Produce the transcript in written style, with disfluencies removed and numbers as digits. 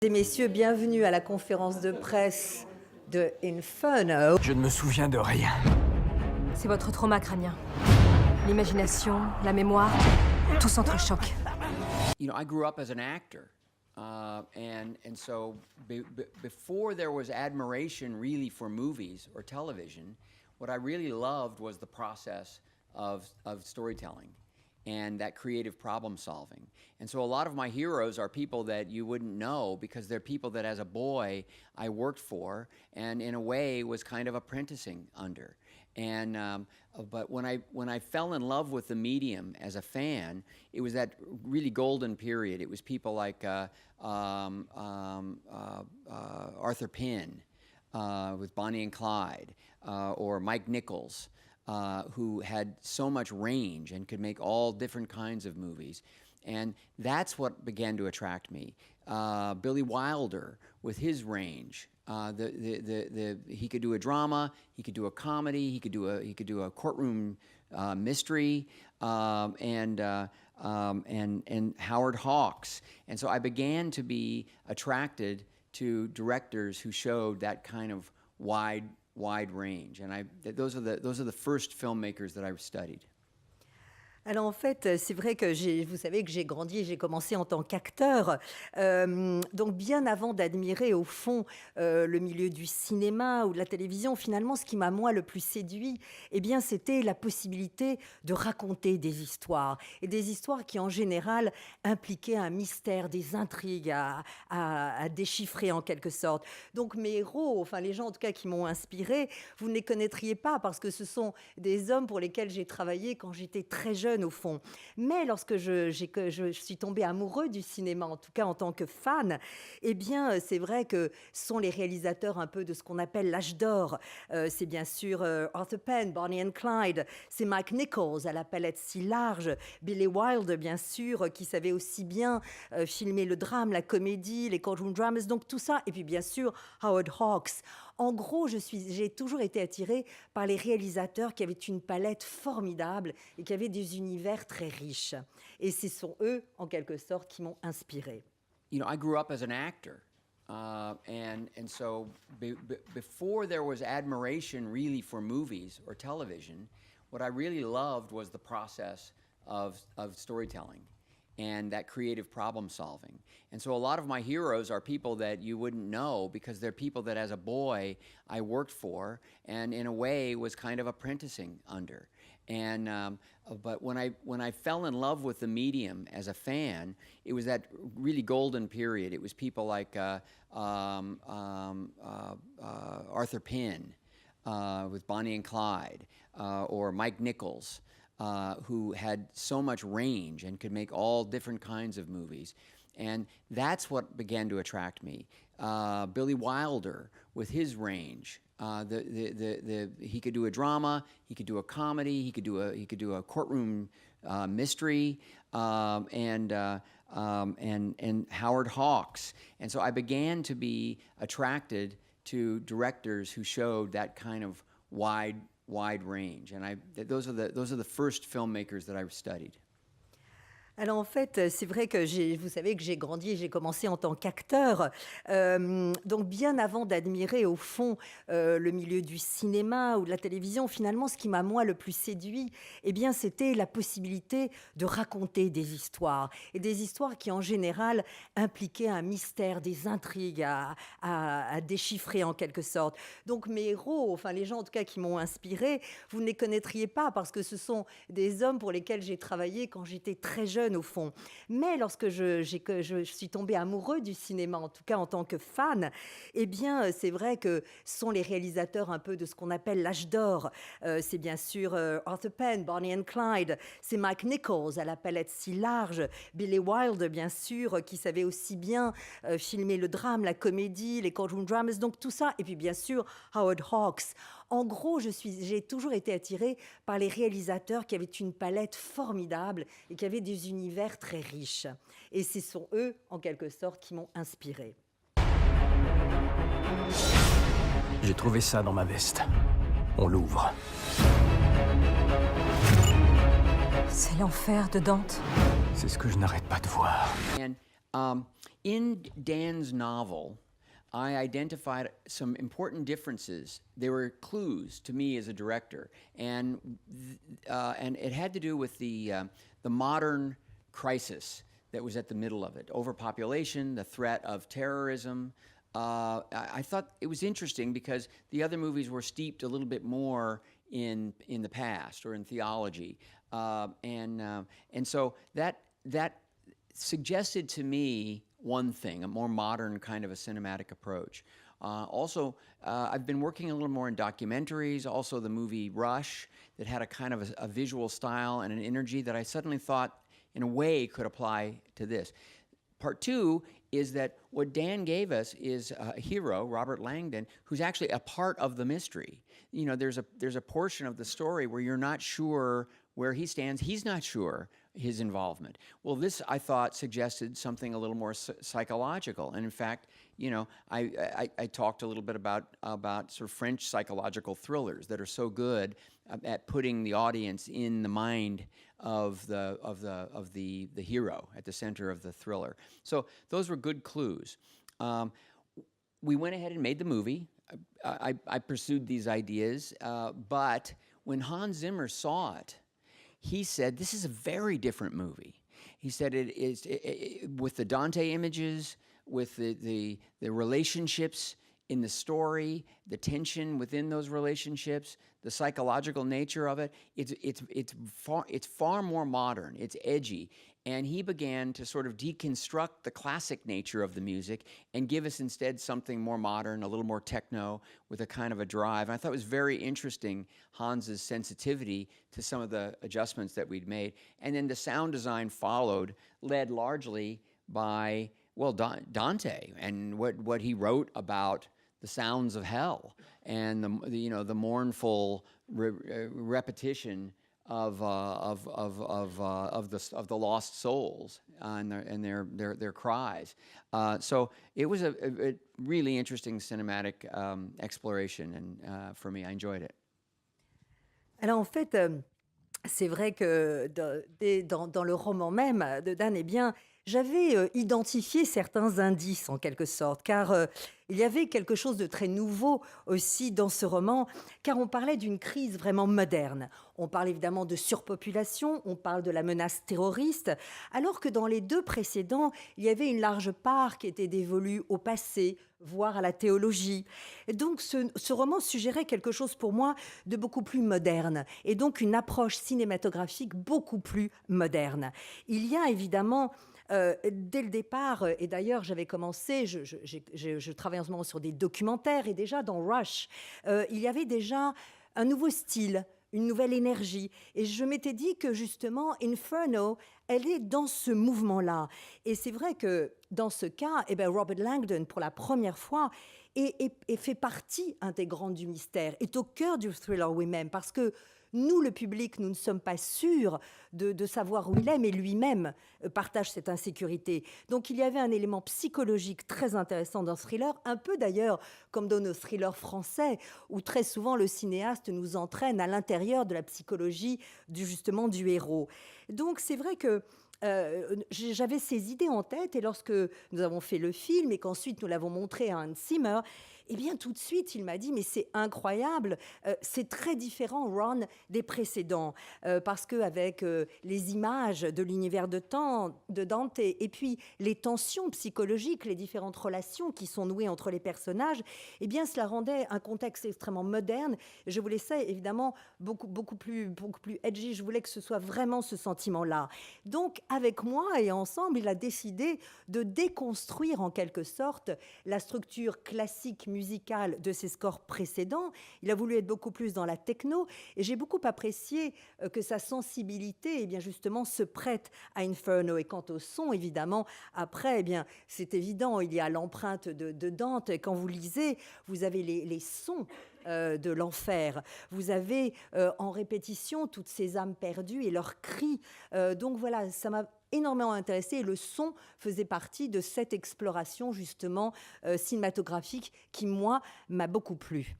Et messieurs, bienvenue à la conférence de presse de Inferno. Je ne me souviens de rien. C'est votre trauma crânien. L'imagination, la mémoire, tout s'entrechoque. You know, I grew up as an actor, and so before there was admiration really for movies or television, what I really loved was the process of storytelling and that creative problem solving. And so a lot of my heroes are people that you wouldn't know because they're people that as a boy I worked for and in a way was kind of apprenticing under. And but when I fell in love with the medium as a fan, it was that really golden period. It was people like Arthur Penn with Bonnie and Clyde, or Mike Nichols, who had so much range and could make all different kinds of movies. And that's what began to attract me. Billy Wilder with his range. He could do a drama, he could do a comedy, he could do a courtroom mystery, and Howard Hawks. And so I began to be attracted to directors who showed that kind of wide range. And those are the first filmmakers that I studied. Alors en fait, c'est vrai que vous savez que j'ai grandi et j'ai commencé en tant qu'acteur. Donc bien avant d'admirer au fond le milieu du cinéma ou de la télévision, finalement, ce qui m'a moi le plus séduit, eh bien, c'était la possibilité de raconter des histoires. Et des histoires qui en général impliquaient un mystère, des intrigues à déchiffrer en quelque sorte. Donc mes héros, enfin les gens en tout cas qui m'ont inspiré, vous ne les connaîtriez pas parce que ce sont des hommes pour lesquels j'ai travaillé quand j'étais très jeune au fond. Mais lorsque je suis tombée amoureux du cinéma, en tout cas en tant que fan, eh bien, c'est vrai que ce sont les réalisateurs un peu de ce qu'on appelle l'âge d'or. C'est bien sûr Arthur Penn, Bonnie and Clyde, c'est Mike Nichols à la palette si large, Billy Wilder, bien sûr, qui savait aussi bien filmer le drame, la comédie, les courtroom dramas, donc tout ça. Et puis, bien sûr, Howard Hawks. En gros, j'ai toujours été attirée par les réalisateurs qui avaient une palette formidable et qui avaient des univers très riches. Et ce sont eux, en quelque sorte, qui m'ont inspirée. You know, I grew up as an actor, and so before there was admiration really for movies or television, what I really loved was the process of storytelling and that creative problem solving. And so a lot of my heroes are people that you wouldn't know because they're people that as a boy I worked for and in a way was kind of apprenticing under. And but when I fell in love with the medium as a fan, it was that really golden period. It was people like Arthur Penn with Bonnie and Clyde, or Mike Nichols, who had so much range and could make all different kinds of movies. And that's what began to attract me. Billy Wilder with his range. He could do a drama, he could do a comedy, he could do a courtroom mystery, and Howard Hawks. And so I began to be attracted to directors who showed that kind of wide range. And those are the first filmmakers that I studied. Alors en fait, c'est vrai que vous savez que j'ai grandi et j'ai commencé en tant qu'acteur. Donc bien avant d'admirer au fond le milieu du cinéma ou de la télévision, finalement, ce qui m'a moi le plus séduit, eh bien, c'était la possibilité de raconter des histoires. Et des histoires qui en général impliquaient un mystère, des intrigues à déchiffrer en quelque sorte. Donc mes héros, enfin les gens en tout cas qui m'ont inspiré, vous ne les connaîtriez pas parce que ce sont des hommes pour lesquels j'ai travaillé quand j'étais très jeune au fond. Mais lorsque je suis tombée amoureux du cinéma, en tout cas en tant que fan, eh bien, c'est vrai que ce sont les réalisateurs un peu de ce qu'on appelle l'âge d'or. C'est bien sûr Arthur Penn, Bonnie and Clyde, c'est Mike Nichols à la palette si large, Billy Wilder, bien sûr, qui savait aussi bien filmer le drame, la comédie, les courtroom dramas, donc tout ça. Et puis, bien sûr, Howard Hawks. En gros, j'ai toujours été attirée par les réalisateurs qui avaient une palette formidable et qui avaient des univers très riches. Et ce sont eux, en quelque sorte, qui m'ont inspirée. J'ai trouvé ça dans ma veste. On l'ouvre. C'est l'enfer de Dante. C'est ce que je n'arrête pas de voir. And In Dan's novel, I identified some important differences. They were clues to me as a director, and it had to do with the modern crisis that was at the middle of it: overpopulation, the threat of terrorism. I thought it was interesting because the other movies were steeped a little bit more in the past or in theology, and so that suggested to me one thing, a more modern kind of a cinematic approach. Also, I've been working a little more in documentaries, also the movie Rush, that had a kind of a visual style and an energy that I suddenly thought, in a way, could apply to this. Part two is that what Dan gave us is a hero, Robert Langdon, who's actually a part of the mystery. You know, there's a portion of the story where you're not sure where he stands. He's not sure his involvement. Well, this, I thought, suggested something a little more psychological. And in fact, you know, I talked a little bit about sort of French psychological thrillers that are so good at putting the audience in the mind of the hero at the center of the thriller. So those were good clues. We went ahead and made the movie. I pursued these ideas, but when Hans Zimmer saw it, he said, "This is a very different movie." He said it is with the Dante images, with the relationships in the story, the tension within those relationships, the psychological nature of it. It's far more modern. It's edgy, and he began to sort of deconstruct the classic nature of the music and give us instead something more modern, a little more techno, with a kind of a drive. And I thought it was very interesting, Hans's sensitivity to some of the adjustments that we'd made. And then the sound design followed, led largely by, well, Dante and what he wrote about the sounds of hell and the mournful repetition of the lost souls and their cries. So it was a really interesting cinematic exploration, and for me, I enjoyed it. Alors en fait, c'est vrai que dans le roman même de Dan, eh bien, j'avais identifié certains indices en quelque sorte, car il y avait quelque chose de très nouveau aussi dans ce roman, car on parlait d'une crise vraiment moderne. On parle évidemment de surpopulation, on parle de la menace terroriste, alors que dans les deux précédents, il y avait une large part qui était dévolue au passé, voire à la théologie. Et donc ce roman suggérait quelque chose pour moi de beaucoup plus moderne, et donc une approche cinématographique beaucoup plus moderne. Il y a évidemment dès le départ, et d'ailleurs j'avais commencé, je travaille en ce moment sur des documentaires, et déjà dans Rush, il y avait déjà un nouveau style, une nouvelle énergie. Et je m'étais dit que justement, Inferno, elle est dans ce mouvement-là. Et c'est vrai que dans ce cas, eh bien, Robert Langdon, pour la première fois, fait partie intégrante du mystère, est au cœur du thriller lui-même, parce que nous, le public, nous ne sommes pas sûrs de savoir où il est, mais lui-même partage cette insécurité. Donc il y avait un élément psychologique très intéressant dans ce thriller, un peu d'ailleurs comme dans nos thrillers français, où très souvent le cinéaste nous entraîne à l'intérieur de la psychologie justement du héros. Donc c'est vrai que j'avais ces idées en tête, et lorsque nous avons fait le film et qu'ensuite nous l'avons montré à Hans Zimmer, eh bien tout de suite il m'a dit: mais c'est incroyable, c'est très différent, Ron, des précédents, parce qu'avec les images de l'univers de Dante, et puis les tensions psychologiques, les différentes relations qui sont nouées entre les personnages, eh bien cela rendait un contexte extrêmement moderne. Je voulais ça évidemment beaucoup plus edgy, je voulais que ce soit vraiment ce sentiment-là. Donc avec moi et ensemble, il a décidé de déconstruire en quelque sorte la structure classique musicale de ses scores précédents. Il a voulu être beaucoup plus dans la techno, et j'ai beaucoup apprécié que sa sensibilité, eh bien justement, se prête à Inferno. Et quant au son, évidemment, après, eh bien, c'est évident, il y a l'empreinte de Dante. Et quand vous lisez, vous avez les sons de l'enfer. Vous avez en répétition toutes ces âmes perdues et leurs cris. Donc voilà, ça m'a énormément intéressée, et le son faisait partie de cette exploration justement cinématographique qui, moi, m'a beaucoup plu.